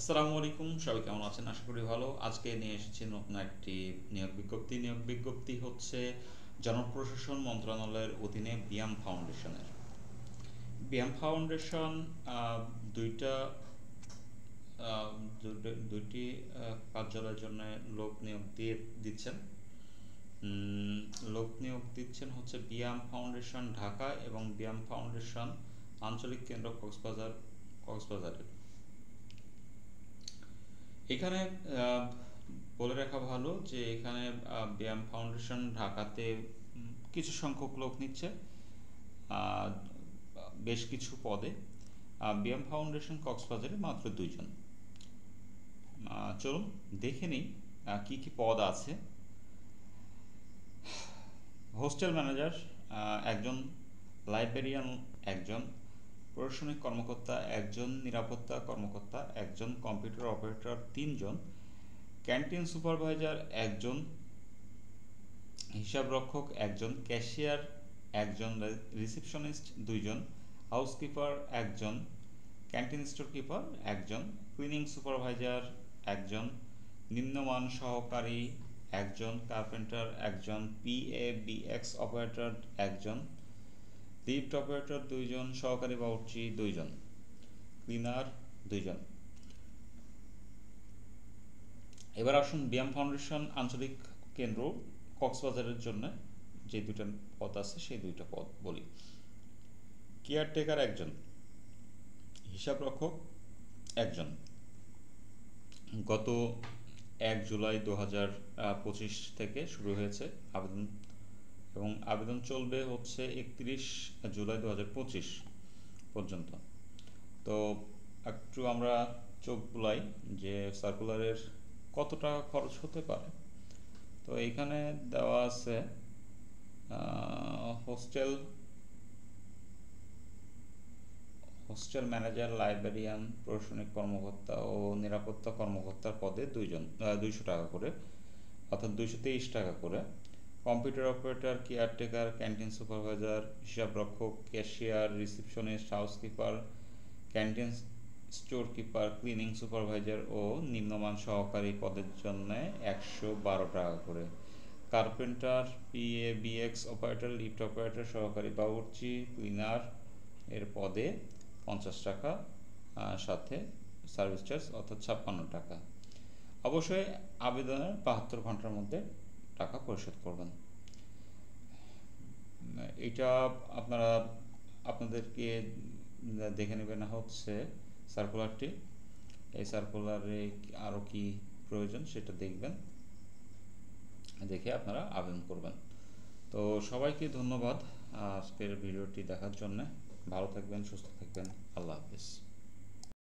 আসসালামু আলাইকুম, সবাই কেমন আছেন? আশা করি ভালো। আজকে নিয়ে এসেছি নতুন একটি নিয়োগ বিজ্ঞপ্তি হচ্ছে জনপ্রশাসন মন্ত্রণালয়ের অধীনে বিয়াম ফাউন্ডেশনের। বিয়াম ফাউন্ডেশন আহ, দুইটা আহ, দুইটি কার্যালয়ের জন্য লোক নিয়োগ দিচ্ছেন। উম, লোক নিয়োগ দিচ্ছেন হচ্ছে বিয়াম ফাউন্ডেশন ঢাকা এবং বিয়াম ফাউন্ডেশন আঞ্চলিক কেন্দ্র কক্সবাজারের। এখানে আহ, বলে রাখা ভালো যে এখানে ব্যায়াম ফাউন্ডেশন ঢাকাতে কিছু সংখ্যক লোক নিচ্ছে, আহ, বেশ কিছু পদে। ব্যায়াম ফাউন্ডেশন কক্সবাজারে মাত্র 2 জন। চলুন দেখে নিই কি কি পদ আছে। হোস্টেল ম্যানেজার একজন, লাইব্রেরিয়ান একজন, প্রশাসনিক কর্মকর্তা একজন, নিরাপত্তা কর্মকর্তা একজন, কম্পিউটার অপারেটর 3 জন, ক্যান্টিন সুপারভাইজার একজন, হিসাবরক্ষক একজন, ক্যাশিয়ার একজন, রিসেপশনিস্ট 2 জন, হাউসকিপার একজন, ক্যান্টিন স্টোর কিপার একজন, ক্লিনিং সুপারভাইজার একজন, নিম্নমান সহকারী একজন, কার্পেন্টার একজন, PABX অপারেটর একজন, লিফট অপারেটর 2 জন, সহকারী বাবুর্চি 2 জন, ক্লিনার 2 জন। এবার আসুন ব্যায়াম ফাউন্ডেশন আঞ্চলিক কেন্দ্র কক্সবাজারের জন্য যে 2টা পদ আছে সেই 2টা পদ বলি। কেয়ারটেকার একজন, হিসাবরক্ষক একজন। গত 1 জুলাই 2025 থেকে শুরু হয়েছে আবেদন, এবং আবেদন চলবে হচ্ছে 31 জুলাই 2025 পর্যন্ত। তো একটু আমরা চোখ বুলাই যে সার্কুলারের কত টাকা খরচ হতে পারে। তো এইখানে দেওয়া আছে হোস্টেল ম্যানেজার, লাইব্রেরিয়ান, প্রশাসনিক কর্মকর্তা ও নিরাপত্তা কর্মকর্তার পদে 200 টাকা করে, অর্থাৎ 223 টাকা করে। Computer operator, caretaker, canteen supervisor, হিসাবরক্ষক, cashier, receptionist, housekeeper, canteen store keeper, cleaning supervisor ও নিম্নমান সহকারী পদের জন্য 112 টাকা করে। Carpenter, PABX operator, lift operator, সহকারী বাবুর্চি, ক্লিনার এর পদে 50 টাকা, সাথে সার্ভিস চার্জ অর্থাৎ 56 টাকা। অবশ্যই আবেদনের 72 ঘন্টার মধ্যে টাকা পরিশোধ করবেন। এটা আপনারা আপনাদেরকে দেখে নেবেন হচ্ছে সার্কুলারটি। এই সার্কুলারে আরও কি প্রয়োজন সেটা দেখবেন, দেখে আপনারা আবেদন করবেন। তো সবাইকে ধন্যবাদ আজকের ভিডিওটি দেখার জন্য। ভালো থাকবেন, সুস্থ থাকবেন। আল্লাহ হাফিজ।